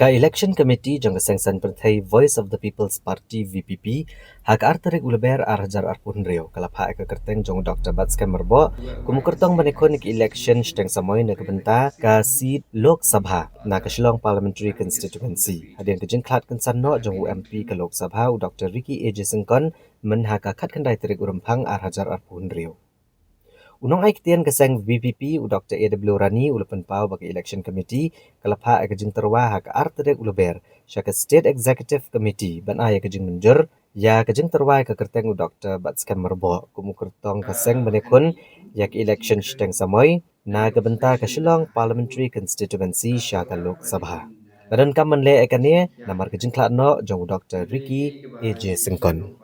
Ka election committee jang sengsan perthai Voice of the People's Party VPP hak arterik uleber arjar arpun reo kalapha ka kerteng jong Dr. Batska Merbo kumukertong manekon ki election steng samoy na kabenta ka seat Lok Sabha na ka Shillong Parliamentary Constituency hadin ka jingklat kan sanno jong UMP ka Lok Sabha Dr. Ricky AJ Sengkon men haka khat kan dai terik urempang arhajar arpun reo. Unong ay kitian kasang VPP u Dr. A.W. Rani ulapan pau bagi election committee kalapha ay kajing terwa hak arterek uluber siya ka state executive committee ban ay kajing menjur ya kajing terwa ka kerteng u Dr. Batska Merbo kumukertong kasang manekun ya ka election shteng samoy na kabenta ka Shillong Parliamentary Constituency siya ka Lok Sabha. Badan kaman le ekanie namar kajing klatno jong Dr. Ricky A.J. Sengkon.